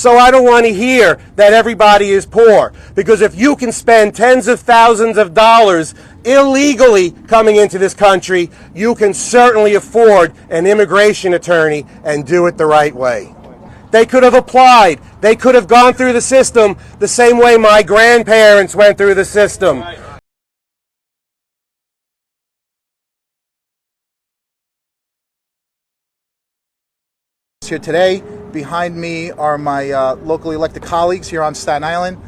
So I don't want to hear that everybody is poor, because if you can spend tens of thousands of dollars illegally coming into this country, you can certainly afford an immigration attorney and do it the right way. They could have applied. They could have gone through the system the same way my grandparents went through the system. Here today, behind me are my locally elected colleagues here on Staten Island.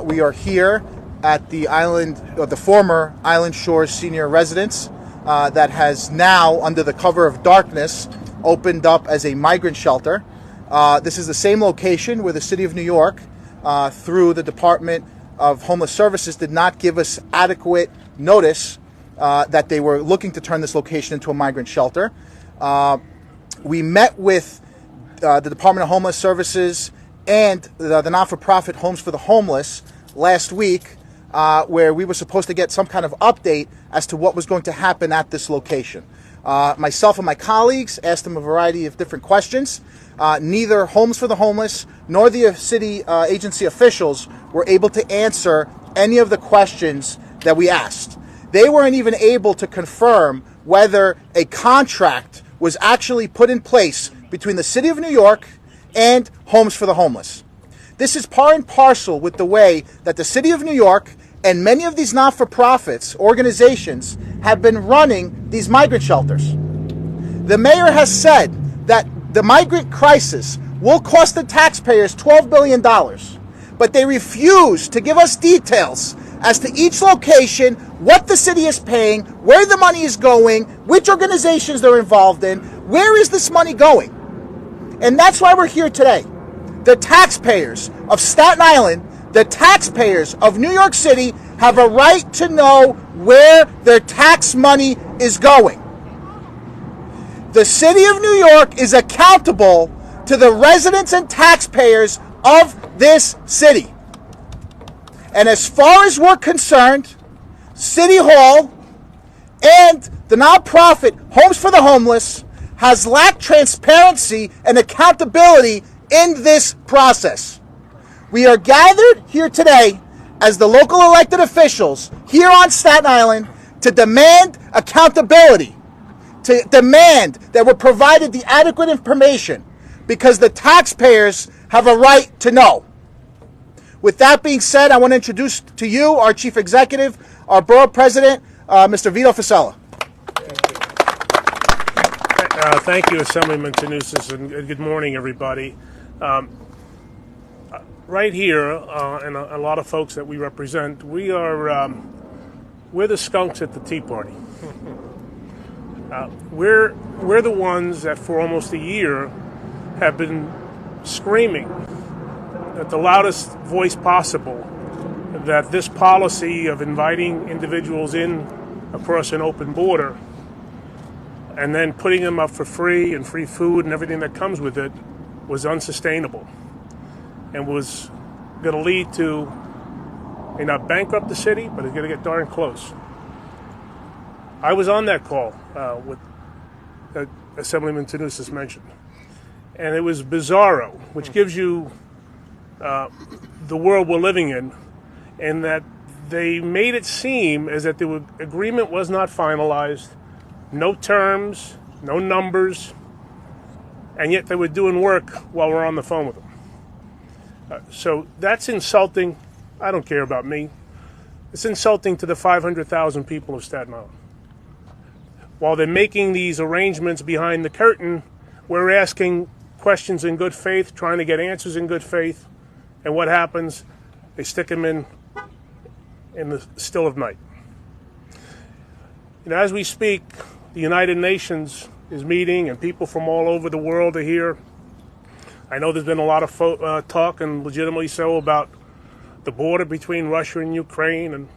We are here at the former Island Shores Senior Residence that has now, under the cover of darkness, opened up as a migrant shelter. This is the same location where the City of New York, through the Department of Homeless Services, did not give us adequate notice that they were looking to turn this location into a migrant shelter. We met with the Department of Homeless Services and the not-for-profit Homes for the Homeless last week, where we were supposed to get some kind of update as to what was going to happen at this location. Myself and my colleagues asked them a variety of different questions. Neither Homes for the Homeless nor the city agency officials were able to answer any of the questions that we asked. They weren't even able to confirm whether a contract was actually put in place between the City of New York and Homes for the Homeless. This is par and parcel with the way that the City of New York and many of these not-for-profits, organizations, have been running these migrant shelters. The mayor has said that the migrant crisis will cost the taxpayers $12 billion, but they refuse to give us details as to each location, what the city is paying, where the money is going, which organizations they're involved in, where is this money going? And that's why we're here today. The taxpayers of Staten Island, the taxpayers of New York City, have a right to know where their tax money is going. The City of New York is accountable to the residents and taxpayers of this city. And as far as we're concerned, City Hall and the nonprofit Homes for the Homeless has lacked transparency and accountability in this process. We are gathered here today as the local elected officials here on Staten Island to demand accountability, to demand that we're provided the adequate information, because the taxpayers have a right to know. With that being said, I want to introduce to you our Chief Executive, our Borough President, Mr. Vito Fossella. Thank you, Assemblyman Tannousis, and good morning, everybody. Right here, and a lot of folks that we represent, we're the skunks at the Tea Party. We're the ones that for almost a year have been screaming at the loudest voice possible that this policy of inviting individuals in across an open border and then putting them up for free and free food and everything that comes with it was unsustainable and was going to lead to, may not bankrupt the city, but it's going to get darn close. I was on that call with Assemblyman Tannousis mentioned, and it was bizarro, which gives you the world we're living in that they made it seem as that the agreement was not finalized, no terms, no numbers, and yet they were doing work while we're on the phone with them. So that's insulting. I don't care about me. It's insulting to the 500,000 people of Staten Island. While they're making these arrangements behind the curtain, we're asking questions in good faith, trying to get answers in good faith, and what happens? They stick them in the still of night. You know, as we speak, the United Nations is meeting, and people from all over the world are here. I know there's been a lot of talk, and legitimately so, about the border between Russia and Ukraine, and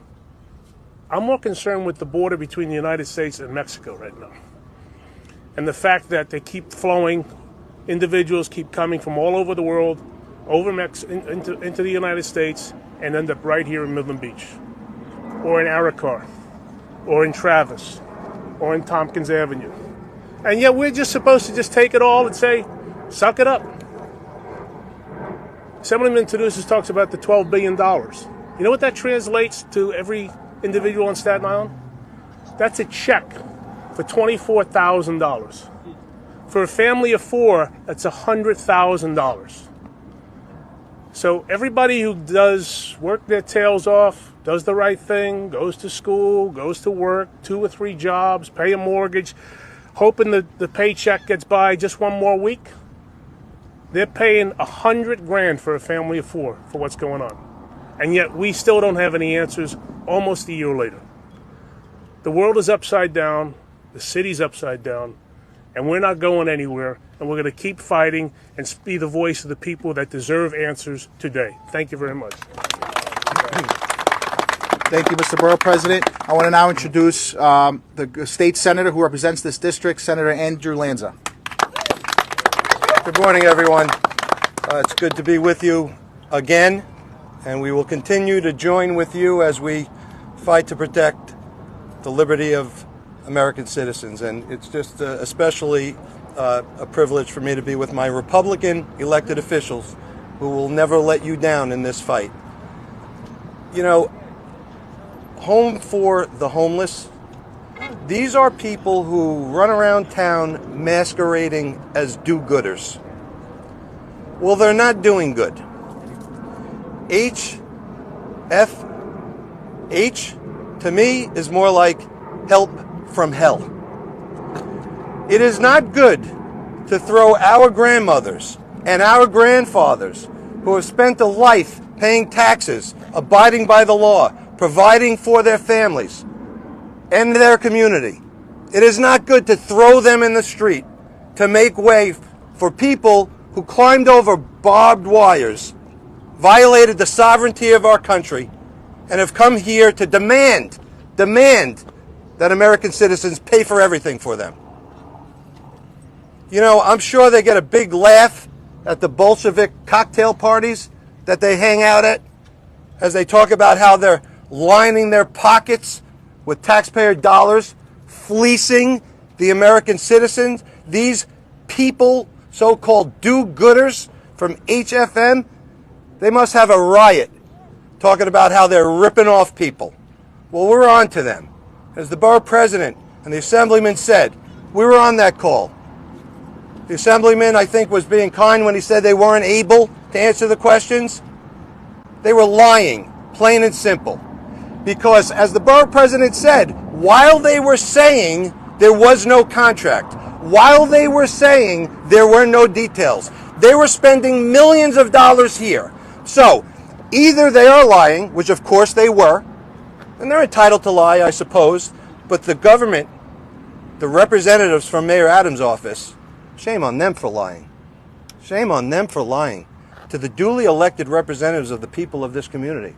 I'm more concerned with the border between the United States and Mexico right now. And the fact that they keep flowing, individuals keep coming from all over the world, over into the United States, and end up right here in Midland Beach, or in Carr, or in Travis, or in Tompkins Avenue. And yet we're just supposed to just take it all and say, suck it up. Assemblyman Tannousis talks about the $12 billion. You know what that translates to every individual on Staten Island? That's a check for $24,000. For a family of four, that's $100,000. So everybody who does work their tails off, does the right thing, goes to school, goes to work, 2 or 3 jobs, pay a mortgage, hoping that the paycheck gets by just one more week, they're paying $100,000 for a family of four for what's going on. And yet we still don't have any answers almost a year later. The world is upside down, the city's upside down, and we're not going anywhere, and we're going to keep fighting and be the voice of the people that deserve answers today. Thank you very much. Thank you, Mr. Borough President. I want to now introduce the state senator who represents this district, Senator Andrew Lanza. Good morning, everyone. It's good to be with you again, and we will continue to join with you as we fight to protect the liberty of American citizens. And it's just especially a privilege for me to be with my Republican elected officials who will never let you down in this fight. You know, Home for the Homeless, these are people who run around town masquerading as do-gooders. Well, they're not doing good. H to me is more like help from hell. It is not good to throw our grandmothers and our grandfathers who have spent a life paying taxes, abiding by the law, providing for their families and their community. It is not good to throw them in the street to make way for people who climbed over barbed wires, violated the sovereignty of our country, and have come here to demand that American citizens pay for everything for them. You know, I'm sure they get a big laugh at the Bolshevik cocktail parties that they hang out at as they talk about how they're lining their pockets with taxpayer dollars, fleecing the American citizens. These people, so-called do-gooders from HFM, they must have a riot talking about how they're ripping off people. Well, we're on to them. As the borough president and the assemblyman said, we were on that call. The assemblyman, I think, was being kind when he said they weren't able to answer the questions. They were lying, plain and simple. Because, as the borough president said, while they were saying there was no contract, while they were saying there were no details, they were spending millions of dollars here. So, either they are lying, which of course they were, and they're entitled to lie, I suppose, but the government, the representatives from Mayor Adams' office, shame on them for lying. Shame on them for lying to the duly elected representatives of the people of this community.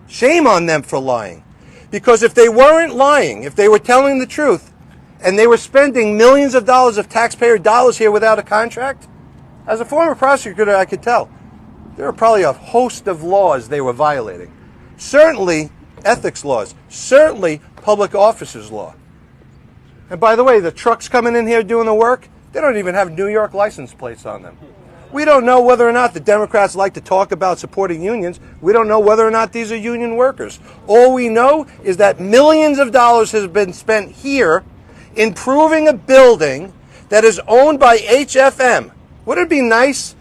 Shame on them for lying. Because if they weren't lying, if they were telling the truth, and they were spending millions of dollars of taxpayer dollars here without a contract, as a former prosecutor, I could tell there were probably a host of laws they were violating. Certainly ethics laws, certainly public officers law. And by the way, the trucks coming in here doing the work, they don't even have New York license plates on them. We don't know whether or not the Democrats like to talk about supporting unions. We don't know whether or not these are union workers. All we know is that millions of dollars has been spent here improving a building that is owned by HFM. Wouldn't it be nice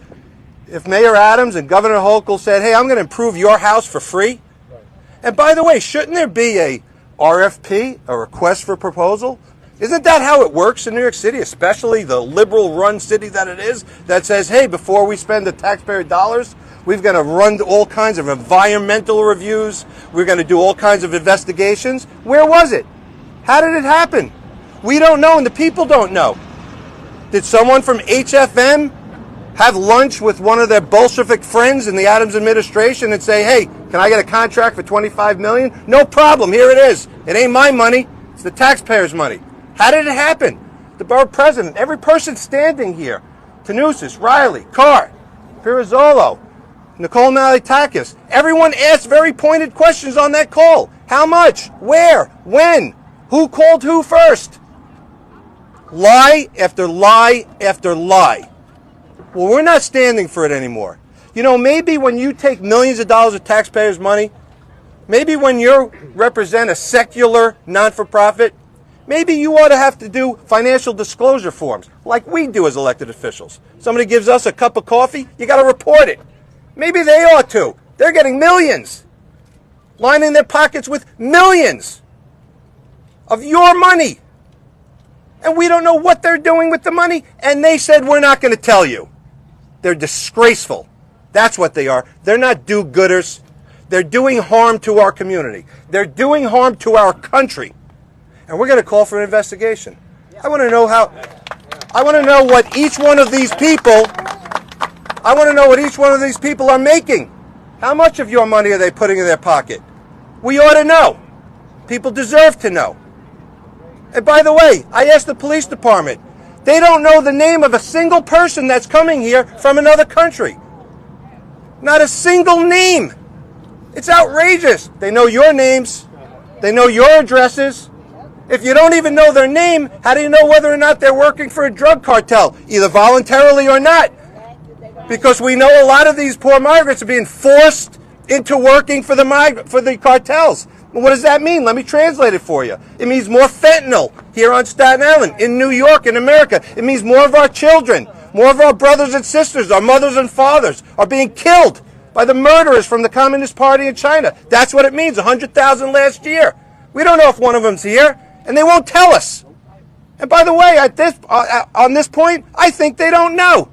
if Mayor Adams and Governor Hochul said, hey, I'm going to improve your house for free? Right. And by the way, shouldn't there be a RFP, a request for proposal? Isn't that how it works in New York City, especially the liberal-run city that it is, that says, hey, before we spend the taxpayer dollars, we're going to run all kinds of environmental reviews, we're going to do all kinds of investigations? Where was it? How did it happen? We don't know, and the people don't know. Did someone from HFM have lunch with one of their Bolshevik friends in the Adams administration and say, hey, can I get a contract for $25 million? No problem, here it is. It ain't my money, it's the taxpayers' money. How did it happen? The borough president, every person standing here, Tannousis, Reilly, Carr, Pirozzolo, Nicole Malitakis, everyone asked very pointed questions on that call. How much? Where? When? Who called who first? Lie after lie after lie. Well, we're not standing for it anymore. You know, maybe when you take millions of dollars of taxpayers' money, maybe when you represent a secular non-for-profit, maybe you ought to have to do financial disclosure forms like we do as elected officials. Somebody gives us a cup of coffee, you got to report it. Maybe they ought to. They're getting millions, lining their pockets with millions of your money. And we don't know what they're doing with the money, and they said we're not going to tell you. They're disgraceful. That's what they are. They're not do-gooders. They're doing harm to our community. They're doing harm to our country. And we're going to call for an investigation. I want to know what each one of these people are making. How much of your money are they putting in their pocket? We ought to know. People deserve to know. And by the way, I asked the police department. They don't know the name of a single person that's coming here from another country. Not a single name. It's outrageous. They know your names. They know your addresses. If you don't even know their name, how do you know whether or not they're working for a drug cartel, either voluntarily or not? Because we know a lot of these poor migrants are being forced into working for the cartels. What does that mean? Let me translate it for you. It means more fentanyl here on Staten Island, in New York, in America. It means more of our children, more of our brothers and sisters, our mothers and fathers are being killed by the murderers from the Communist Party in China. That's what it means, 100,000 last year. We don't know if one of them's here, and they won't tell us. And by the way, on this point, I think they don't know.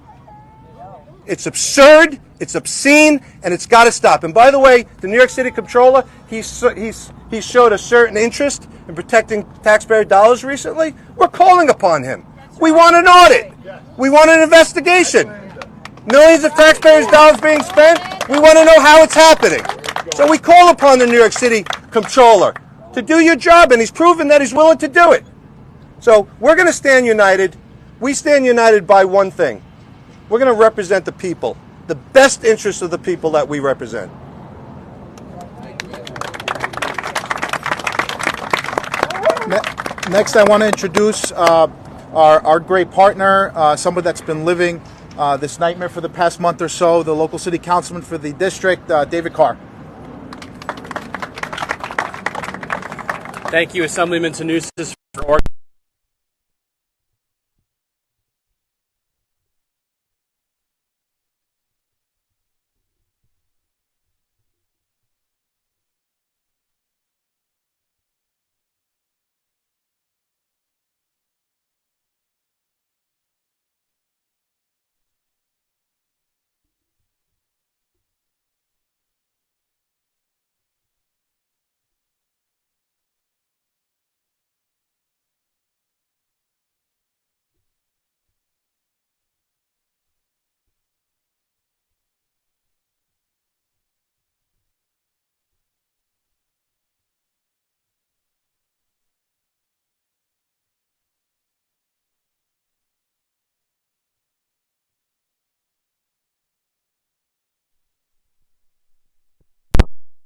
It's absurd, it's obscene, and it's got to stop. And by the way, the New York City Comptroller, he showed a certain interest in protecting taxpayer dollars recently. We're calling upon him. We want an audit. We want an investigation. Millions of taxpayers' dollars being spent. We want to know how it's happening. So we call upon the New York City Comptroller to do your job, and he's proven that he's willing to do it. So we're going to stand united. We stand united by one thing. We're going to represent the people, the best interests of the people that we represent. Next, I want to introduce our great partner, somebody that's been living this nightmare for the past month or so, the local city councilman for the district, David Carr. Thank you, Assemblyman Tannousis, for organizing.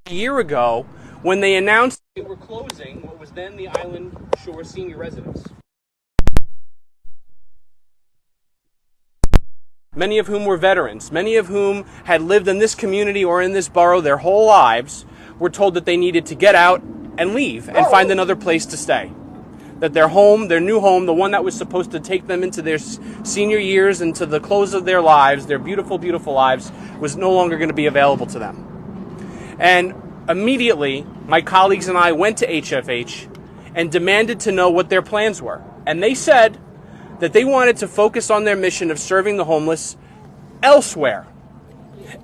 A year ago, when they announced they were closing what was then the Island Shore Senior Residence. Many of whom were veterans, many of whom had lived in this community or in this borough their whole lives, were told that they needed to get out and leave and find another place to stay. That their home, their new home, the one that was supposed to take them into their senior years and to the close of their lives, their beautiful, beautiful lives, was no longer going to be available to them. And immediately, my colleagues and I went to HFH and demanded to know what their plans were. And they said that they wanted to focus on their mission of serving the homeless elsewhere.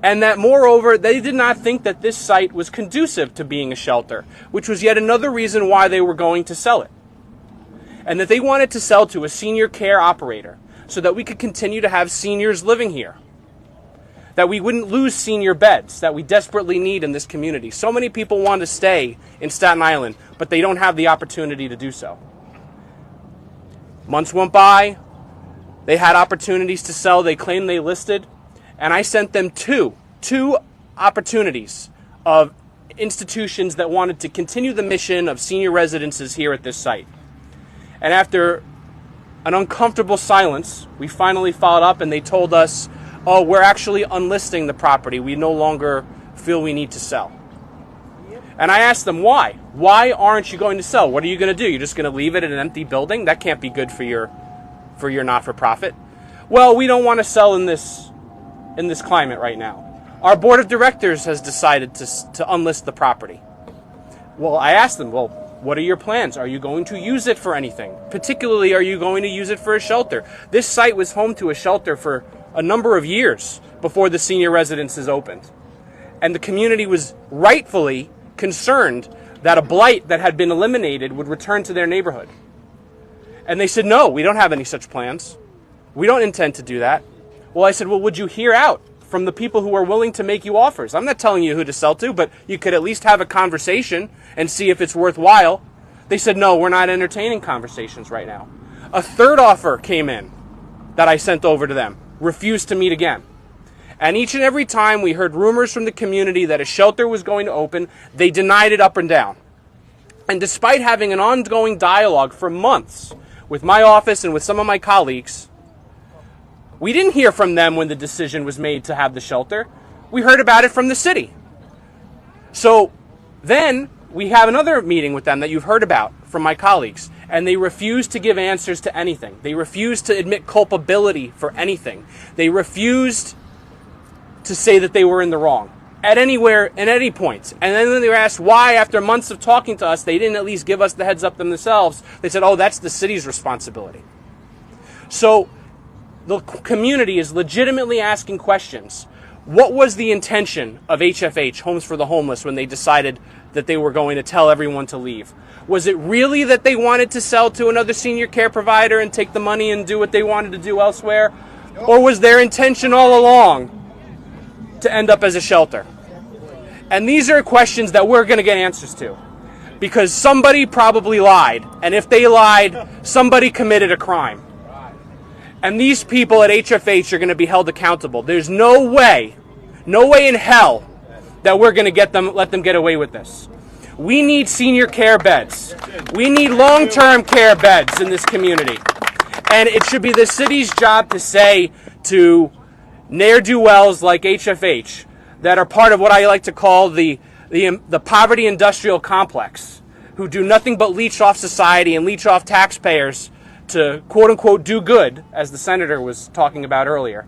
And that, moreover, they did not think that this site was conducive to being a shelter, which was yet another reason why they were going to sell it. And that they wanted to sell to a senior care operator so that we could continue to have seniors living here. That we wouldn't lose senior beds that we desperately need in this community. So many people want to stay in Staten Island, but they don't have the opportunity to do so. Months went by, they had opportunities to sell, they claimed they listed, and I sent them two opportunities of institutions that wanted to continue the mission of senior residences here at this site. And after an uncomfortable silence, we finally followed up and they told us, oh, we're actually unlisting the property. We no longer feel we need to sell. And I asked them why. Why aren't you going to sell? What are you going to do? You're just going to leave it in an empty building? That can't be good for your not-for-profit. Well, we don't want to sell in this climate right now. Our board of directors has decided to unlist the property. Well, I asked them, well, what are your plans? Are you going to use it for anything? Particularly, are you going to use it for a shelter? This site was home to a shelter for a number of years before the senior residences opened. And the community was rightfully concerned that a blight that had been eliminated would return to their neighborhood. And they said, no, we don't have any such plans. We don't intend to do that. Well, I said, well, would you hear out from the people who are willing to make you offers? I'm not telling you who to sell to, but you could at least have a conversation and see if it's worthwhile. They said, no, we're not entertaining conversations right now. A third offer came in that I sent over to them, refused to meet again. And each and every time we heard rumors from the community that a shelter was going to open, they denied it up and down. And despite having an ongoing dialogue for months with my office and with some of my colleagues, we didn't hear from them when the decision was made to have the shelter. We heard about it from the city. So then we have another meeting with them that you've heard about from my colleagues, and they refused to give answers to anything. They refused to admit culpability for anything. They refused to say that they were in the wrong at any point. And then when they were asked why, after months of talking to us, they didn't at least give us the heads up themselves. They said, oh, that's the city's responsibility. So the community is legitimately asking questions. What was the intention of HFH, Homes for the Homeless, when they decided that they were going to tell everyone to leave? Was it really that they wanted to sell to another senior care provider and take the money and do what they wanted to do elsewhere? Or was their intention all along to end up as a shelter? And these are questions that we're going to get answers to, because somebody probably lied, and if they lied, somebody committed a crime. And these people at HFH are going to be held accountable. There's no way in hell that we're going to let them get away with this. We need senior care beds. We need long-term care beds in this community. And it should be the city's job to say to ne'er-do-wells like HFH that are part of what I like to call the poverty industrial complex, who do nothing but leech off society and leech off taxpayers to quote-unquote do good, as the senator was talking about earlier,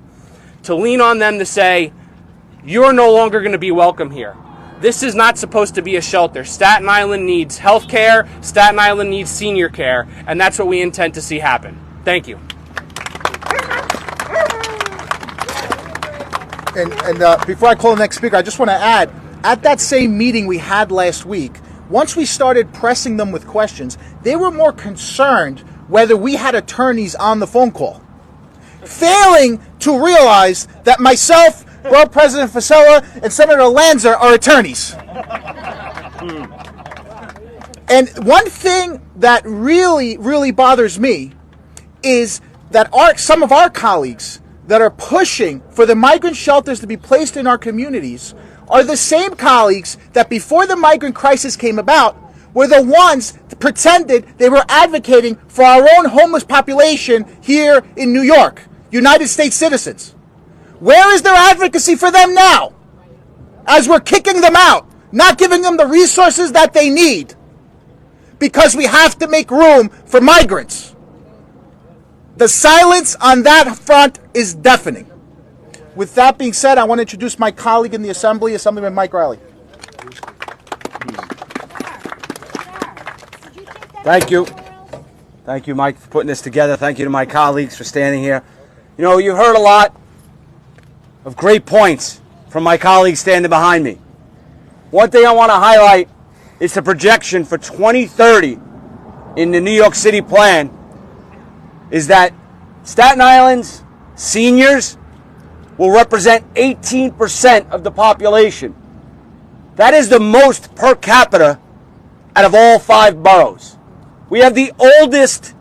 to lean on them to say, you're no longer going to be welcome here. This is not supposed to be a shelter. Staten Island needs health care. Staten Island needs senior care, and that's what we intend to see happen. Thank you. And before I call the next speaker, I just want to add, at that same meeting we had last week, once we started pressing them with questions, they were more concerned whether we had attorneys on the phone call, failing to realize that myself, Borough President Fossella, and Senator Lanza are attorneys. And one thing that really bothers me is that some of our colleagues that are pushing for the migrant shelters to be placed in our communities are the same colleagues that before the migrant crisis came about were the ones that pretended they were advocating for our own homeless population here in New York, United States citizens. Where is their advocacy for them now? As we're kicking them out, not giving them the resources that they need, because we have to make room for migrants. The silence on that front is deafening. With that being said, I want to introduce my colleague in the Assembly, Assemblyman Mike Reilly. Thank you. Thank you, Mike, for putting this together. Thank you to my colleagues for standing here. You know, you heard a lot of great points from my colleagues standing behind me. One thing I want to highlight is the projection for 2030 in the New York City plan is that Staten Island's seniors will represent 18% of the population. That is the most per capita out of all 5 boroughs. We have the oldest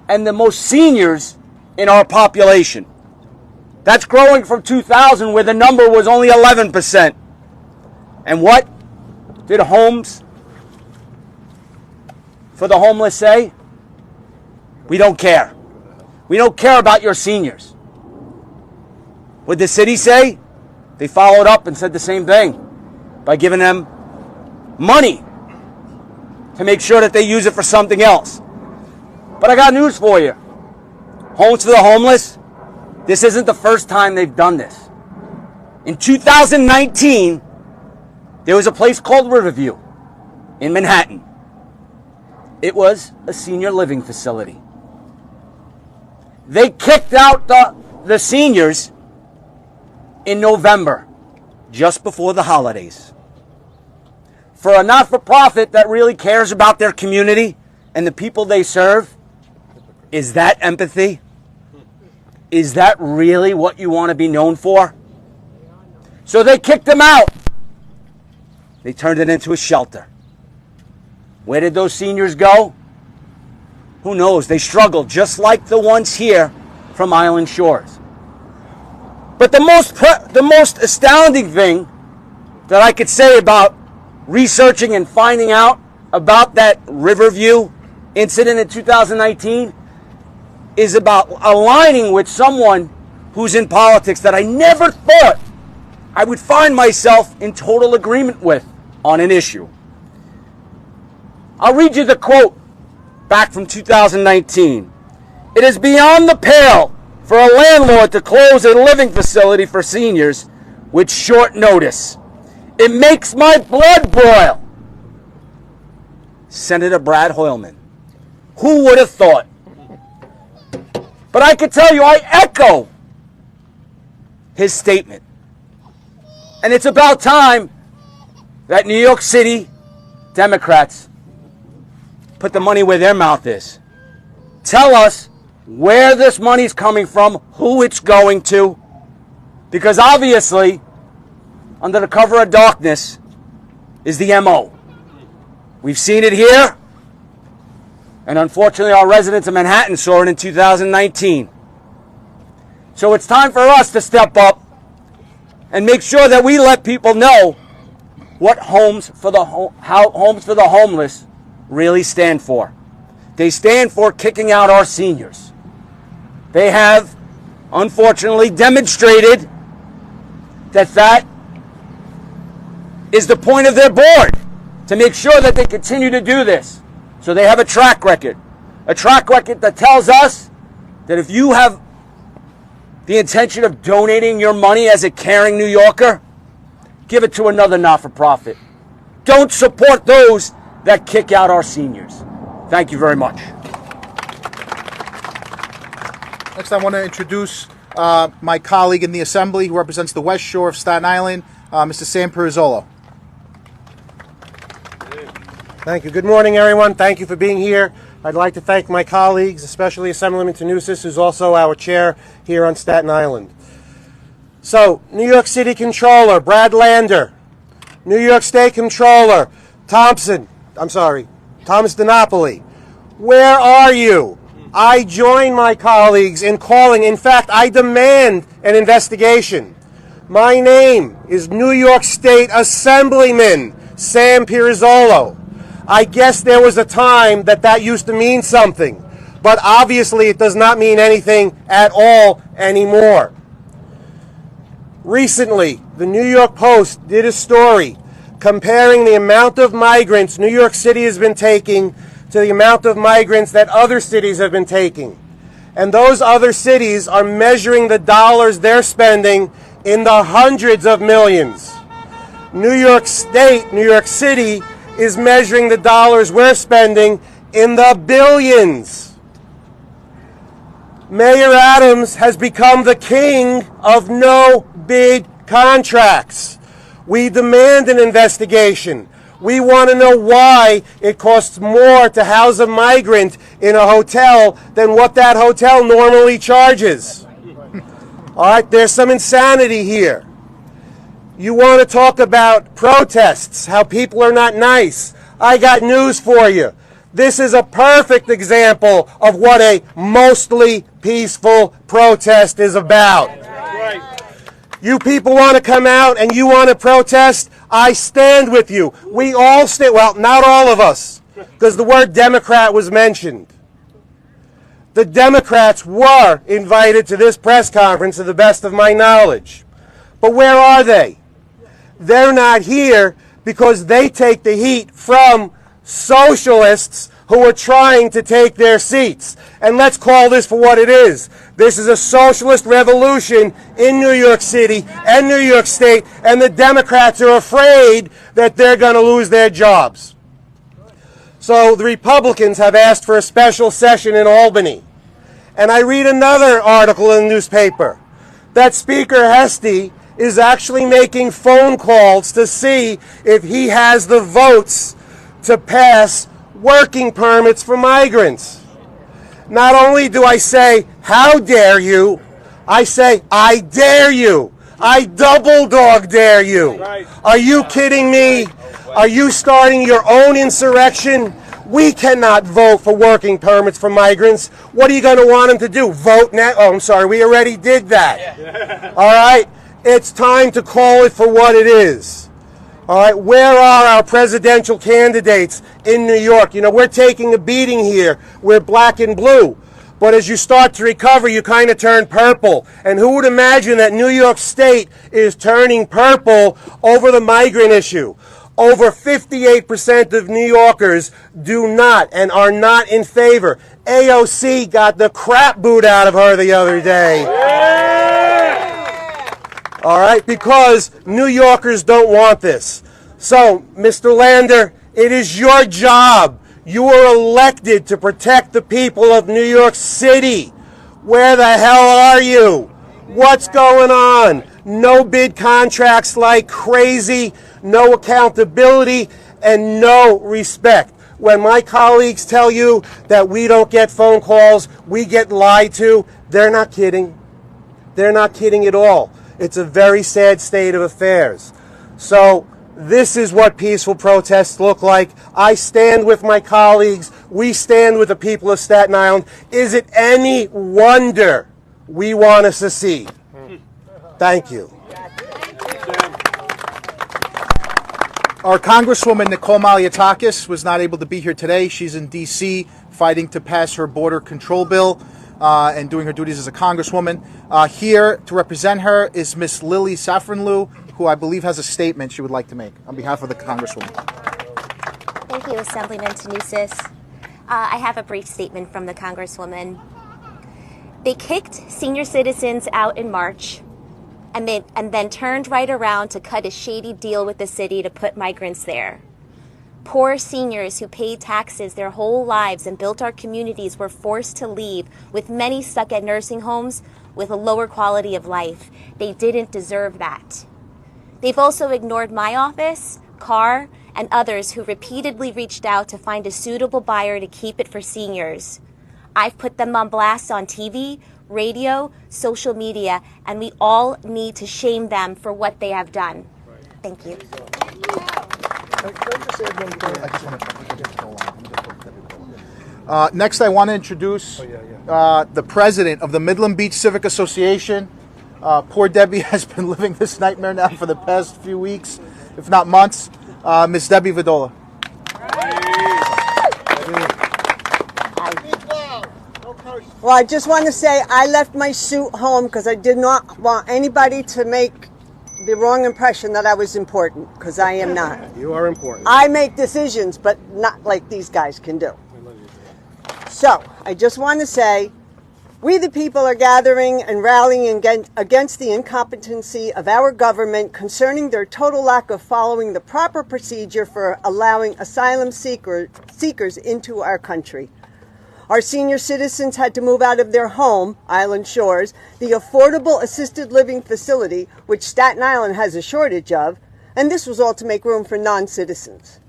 and the most seniors in our population. That's growing from 2000, where the number was only 11%. And what did Homes for the Homeless say? We don't care. We don't care about your seniors. What did the city say? They followed up and said the same thing by giving them money to make sure that they use it for something else. But I got news for you. Homes for the homeless, this isn't the first time they've done this. In 2019, there was a place called Riverview in Manhattan. It was a senior living facility. They kicked out the seniors in November, just before the holidays. For a not-for-profit that really cares about their community and the people they serve, is that empathy? Is that really what you want to be known for? So they kicked them out. They turned it into a shelter. Where did those seniors go? Who knows? They struggled just like the ones here from Island Shores. But the most astounding thing that I could say about researching and finding out about that Riverview incident in 2019 is about aligning with someone who's in politics that I never thought I would find myself in total agreement with on an issue. I'll read you the quote back from 2019. It is beyond the pale for a landlord to close a living facility for seniors with short notice. It makes my blood boil. Senator Brad Hoylman. Who would have thought? But I can tell you, I echo his statement. And it's about time that New York City Democrats put the money where their mouth is. Tell us where this money's coming from, who it's going to, because obviously, under the cover of darkness is the MO. We've seen it here, and unfortunately our residents of Manhattan saw it in 2019. So it's time for us to step up and make sure that we let people know what Homes for the Homeless really stand for. They stand for kicking out our seniors. They have, unfortunately, demonstrated that is the point of their board, to make sure that they continue to do this. So they have a track record that tells us that if you have the intention of donating your money as a caring New Yorker, give it to another not-for-profit. Don't support those that kick out our seniors. Thank you very much. Next, I want to introduce my colleague in the Assembly who represents the West Shore of Staten Island, Mr. Sam Pirozzolo. Thank you. Good morning, everyone. Thank you for being here. I'd like to thank my colleagues, especially Assemblyman Tannousis, who's also our chair here on Staten Island. So, New York City Controller Brad Lander, New York State Controller Thomas DiNapoli. Where are you? I join my colleagues in calling. In fact, I demand an investigation. My name is New York State Assemblyman Sam Pirozzolo. I guess there was a time that used to mean something, but obviously it does not mean anything at all anymore. Recently, the New York Post did a story comparing the amount of migrants New York City has been taking to the amount of migrants that other cities have been taking. And those other cities are measuring the dollars they're spending in the hundreds of millions. New York State, New York City, is measuring the dollars we're spending in the billions. Mayor Adams has become the king of no bid contracts. We demand an investigation. We want to know why it costs more to house a migrant in a hotel than what that hotel normally charges. All right, there's some insanity here. You want to talk about protests, how people are not nice. I got news for you. This is a perfect example of what a mostly peaceful protest is about. Right. You people want to come out and you want to protest, I stand with you. We all stand, well, not all of us, because the word Democrat was mentioned. The Democrats were invited to this press conference to the best of my knowledge. But where are they? They're not here because they take the heat from socialists who are trying to take their seats. And let's call this for what it is. This is a socialist revolution in New York City and New York State, and the Democrats are afraid that they're going to lose their jobs. So the Republicans have asked for a special session in Albany. And I read another article in the newspaper that Speaker Hesty is actually making phone calls to see if he has the votes to pass working permits for migrants. Not only do I say, how dare you, I say, I dare you. I double dog dare you. Are you kidding me? Are you starting your own insurrection? We cannot vote for working permits for migrants. What are you going to want them to do? Vote now? Oh, I'm sorry, we already did that. All right? It's time to call it for what it is. All right, where are our presidential candidates in New York? You know, we're taking a beating here. We're black and blue. But as you start to recover, you kind of turn purple. And who would imagine that New York State is turning purple over the migrant issue? Over 58% of New Yorkers do not and are not in favor. AOC got the crap boot out of her the other day. All right, because New Yorkers don't want this. So, Mr. Lander, it is your job. You were elected to protect the people of New York City. Where the hell are you? What's going on? No bid contracts like crazy, no accountability, and no respect. When my colleagues tell you that we don't get phone calls, we get lied to, they're not kidding. They're not kidding at all. It's a very sad state of affairs. So this is what peaceful protests look like. I stand with my colleagues. We stand with the people of Staten Island. Is it any wonder we want to secede? Thank you. Our Congresswoman Nicole Malliotakis was not able to be here today. She's in D.C. fighting to pass her border control bill and doing her duties as a Congresswoman. Here to represent her is Miss Lily Safranlou, who I believe has a statement she would like to make on behalf of the Congresswoman. Thank you, Assemblyman Tannousis. I have a brief statement from the Congresswoman. They kicked senior citizens out in March and then turned right around to cut a shady deal with the city to put migrants there. Poor seniors who paid taxes their whole lives and built our communities were forced to leave, with many stuck at nursing homes with a lower quality of life. They didn't deserve that. They've also ignored my office, Carr, and others who repeatedly reached out to find a suitable buyer to keep it for seniors. I've put them on blast on TV, radio, social media, and we all need to shame them for what they have done. Thank you. Next, I want to introduce the president of the Midland Beach Civic Association. Poor Debbie has been living this nightmare now for the past few weeks, if not months. Miss Debbie Vidola. Well, I just want to say I left my suit home because I did not want anybody to make the wrong impression that I was important, because I am not. You are important. I make decisions, but not like these guys can do. So, I just want to say, we the people are gathering and rallying against the incompetency of our government concerning their total lack of following the proper procedure for allowing asylum seekers into our country. Our senior citizens had to move out of their home, Island Shores, the affordable assisted living facility, which Staten Island has a shortage of, and this was all to make room for non-citizens.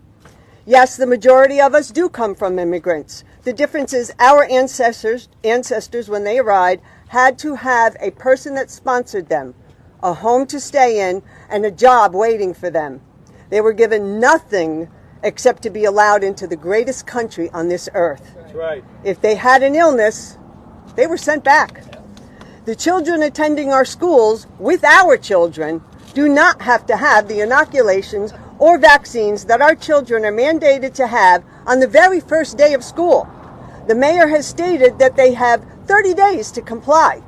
Yes, the majority of us do come from immigrants. The difference is our ancestors, when they arrived, had to have a person that sponsored them, a home to stay in, and a job waiting for them. They were given nothing except to be allowed into the greatest country on this earth. That's right. If they had an illness, they were sent back. The children attending our schools with our children do not have to have the inoculations or vaccines that our children are mandated to have on the very first day of school. The mayor has stated that they have 30 days to comply.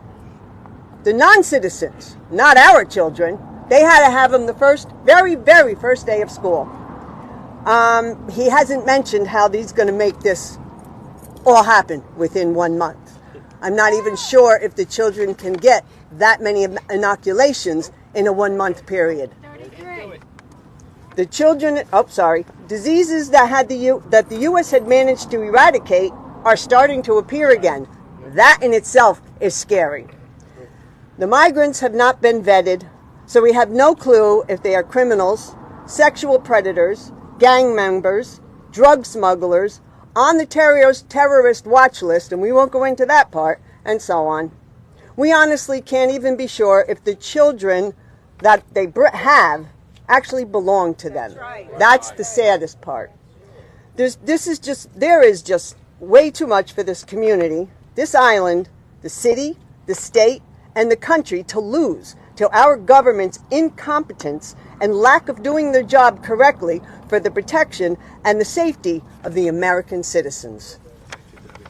The non-citizens, not our children, they had to have them the very first day of school. He hasn't mentioned how he's going to make this all happen within 1 month. I'm not even sure if the children can get that many inoculations in a 1 month period. The children, diseases that the U.S. had managed to eradicate are starting to appear again. That in itself is scary. The migrants have not been vetted, so we have no clue if they are criminals, sexual predators, gang members, drug smugglers, on the terrorist watch list, and we won't go into that part, and so on. We honestly can't even be sure if the children that they have actually belong to them. That's the saddest part. There is just way too much for this community, this island, the city, the state, and the country to lose to our government's incompetence and lack of doing their job correctly for the protection and the safety of the American citizens.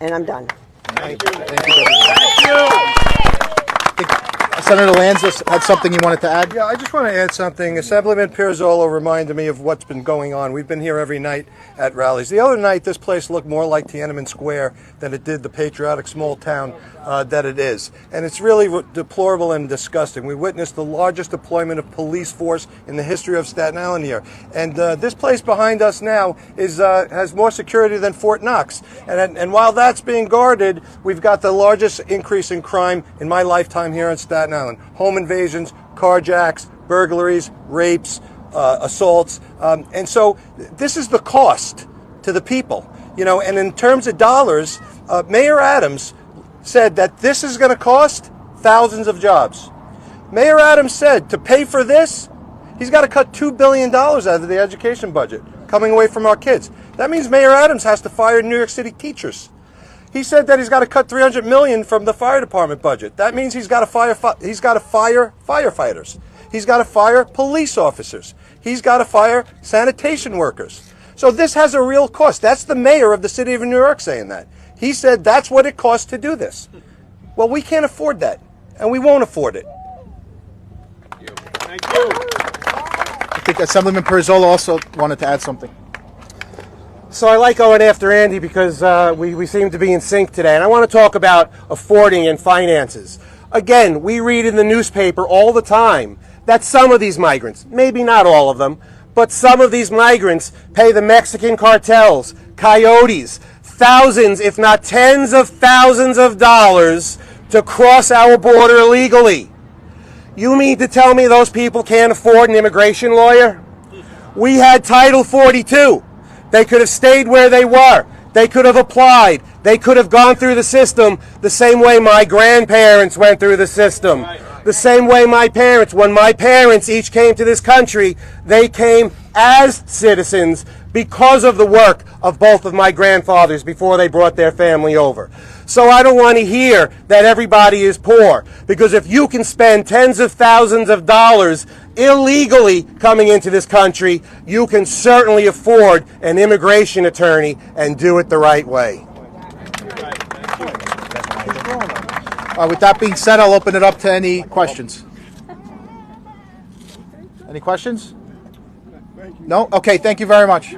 And I'm done. Thank you. Thank you. Senator Lanza had something he wanted to add? Yeah, I just want to add something. Assemblyman Pirozzolo reminded me of what's been going on. We've been here every night at rallies. The other night, this place looked more like Tiananmen Square than it did the patriotic small town that it is. And it's really deplorable and disgusting. We witnessed the largest deployment of police force in the history of Staten Island here. And this place behind us now has more security than Fort Knox. And while that's being guarded, we've got the largest increase in crime in my lifetime here in Staten Island. Home invasions, carjacks, burglaries, rapes, assaults. And so this is the cost to the people. You know, and in terms of dollars, Mayor Adams said that this is going to cost thousands of jobs. Mayor Adams said to pay for this, he's got to cut $2 billion out of the education budget coming away from our kids. That means Mayor Adams has to fire New York City teachers. He said that he's got to cut $300 million from the fire department budget. That means he's got to fire firefighters. He's got to fire police officers. He's got to fire sanitation workers. So this has a real cost. That's the mayor of the city of New York saying that. He said that's what it costs to do this. Well, we can't afford that, and we won't afford it. Thank you. I think Assemblyman Pirozzolo also wanted to add something. So I like going after Andy because we seem to be in sync today. And I want to talk about affording and finances. Again, we read in the newspaper all the time that some of these migrants, maybe not all of them, but some of these migrants pay the Mexican cartels, coyotes, thousands, if not tens of thousands of dollars to cross our border illegally. You mean to tell me those people can't afford an immigration lawyer? We had Title 42. They could have stayed where they were. They could have applied. They could have gone through the system the same way my grandparents went through the system. The same way my parents, when my parents each came to this country, they came as citizens because of the work of both of my grandfathers before they brought their family over. So I don't want to hear that everybody is poor, because if you can spend tens of thousands of dollars illegally coming into this country, you can certainly afford an immigration attorney and do it the right way. With that being said, I'll open it up to any questions. Any questions? No? Okay, thank you very much.